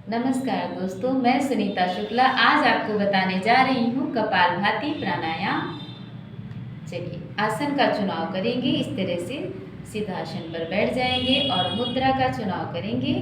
नमस्कार दोस्तों, मैं सुनीता शुक्ला आज आपको बताने जा रही हूँ कपालभाति प्राणायाम। चलिए आसन का चुनाव करेंगे। इस तरह से सिद्धासन पर बैठ जाएंगे और मुद्रा का चुनाव करेंगे।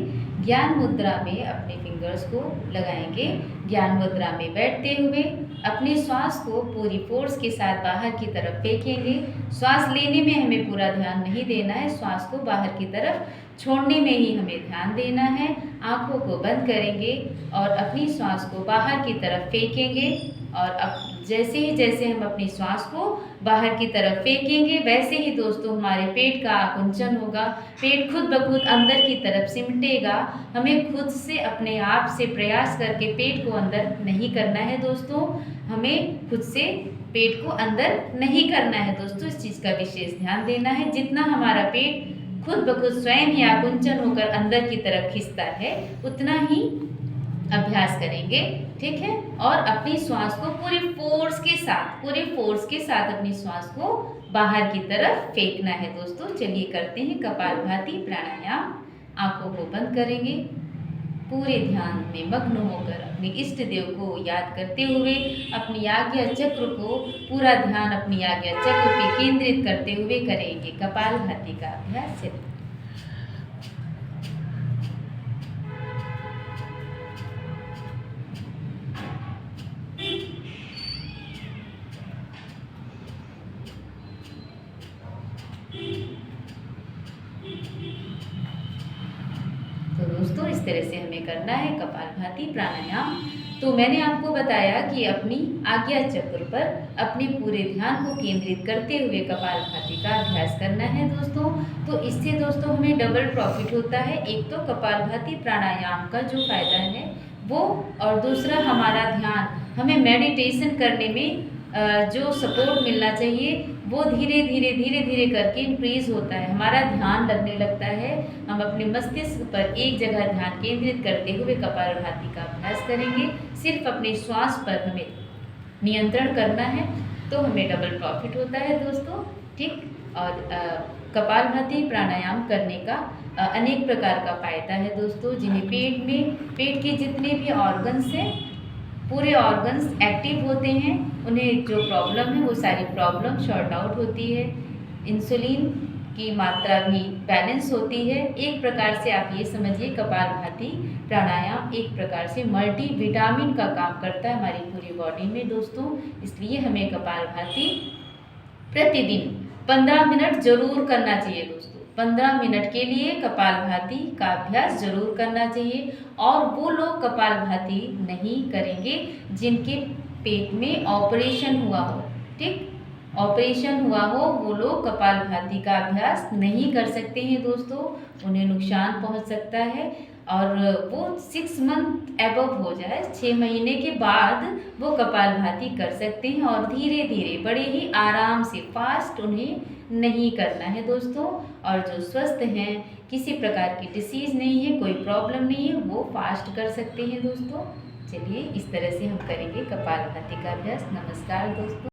ज्ञान मुद्रा में अपने फिंगर्स को लगाएंगे। ज्ञान मुद्रा में बैठते हुए अपने श्वास को पूरी फोर्स के साथ बाहर की तरफ फेंकेंगे। श्वास लेने में हमें पूरा ध्यान नहीं देना है, श्वास को बाहर की तरफ छोड़ने में ही हमें ध्यान देना है। आँखों को बंद करेंगे और अपनी श्वास को बाहर की तरफ फेंकेंगे। और अब जैसे हम अपनी श्वास को बाहर की तरफ फेंकेंगे वैसे ही दोस्तों हमारे पेट का आकुंचन होगा। पेट खुद ब खुद अंदर की तरफ सिमटेगा। हमें खुद से अपने आप से प्रयास करके पेट को अंदर नहीं करना है दोस्तों, हमें खुद से पेट को अंदर नहीं करना है दोस्तों। इस चीज़ का विशेष ध्यान देना है। जितना हमारा पेट खुद ब खुद स्वयं ही आकुंचन होकर अंदर की तरफ खिंचता है उतना ही अभ्यास करेंगे, ठीक है। और अपनी श्वास को पूरे फोर्स के साथ अपनी श्वास को बाहर की तरफ फेंकना है दोस्तों। चलिए करते हैं कपालभाति प्राणायाम। आंखों को बंद करेंगे, पूरे ध्यान में मग्न होकर अपने इष्ट देव को याद करते हुए अपनी आज्ञा चक्र को पूरा ध्यान अपनी आज्ञा चक्र पे केंद्रित करते हुए करेंगे कपालभाति का अभ्यास। तो दोस्तों इस तरह से हमें करना है कपालभाति प्राणायाम। तो मैंने आपको बताया कि अपनी आज्ञा चक्र पर अपने पूरे ध्यान को केंद्रित करते हुए कपालभाति का अभ्यास करना है दोस्तों। तो इससे दोस्तों हमें डबल प्रॉफिट होता है। एक तो कपालभाति प्राणायाम का जो फायदा है वो, और दूसरा हमारा ध्यान, हमें मेडिटेशन करने में जो सपोर्ट मिलना चाहिए वो धीरे धीरे करके इंक्रीज होता है। हमारा ध्यान लगने लगता है। हम अपने मस्तिष्क पर एक जगह ध्यान केंद्रित करते हुए कपालभाति का अभ्यास करेंगे। सिर्फ अपने श्वास पर हमें नियंत्रण करना है तो हमें डबल प्रॉफिट होता है दोस्तों, ठीक। और कपालभाति प्राणायाम करने का अनेक प्रकार का फायदा है दोस्तों, जिन्हें पेट के जितने भी ऑर्गन्स हैं पूरे ऑर्गन्स एक्टिव होते हैं। उन्हें जो प्रॉब्लम है वो सारी प्रॉब्लम शॉर्ट आउट होती है। इंसुलिन की मात्रा भी बैलेंस होती है। एक प्रकार से आप ये समझिए कपालभाति प्राणायाम एक प्रकार से मल्टी विटामिन का काम करता है हमारी पूरी बॉडी में दोस्तों। इसलिए हमें कपालभाति प्रतिदिन 15 मिनट जरूर करना चाहिए दोस्तों। 15 मिनट के लिए कपालभाति का अभ्यास जरूर करना चाहिए। और वो लोग कपालभाति नहीं करेंगे जिनके पेट में ऑपरेशन हुआ हो, ठीक, ऑपरेशन हुआ हो, वो लोग कपालभाति का अभ्यास नहीं कर सकते हैं दोस्तों। उन्हें नुकसान पहुंच सकता है। और वो 6 मंथ एबव हो जाए, 6 महीने के बाद वो कपालभाति कर सकते हैं। और धीरे धीरे बड़े ही आराम से फास्ट उन्हें नहीं करना है दोस्तों। और जो स्वस्थ हैं, किसी प्रकार की डिसीज़ नहीं है, कोई प्रॉब्लम नहीं है, वो फास्ट कर सकते हैं दोस्तों। चलिए इस तरह से हम करेंगे कपालभाति का अभ्यास। नमस्कार दोस्तों।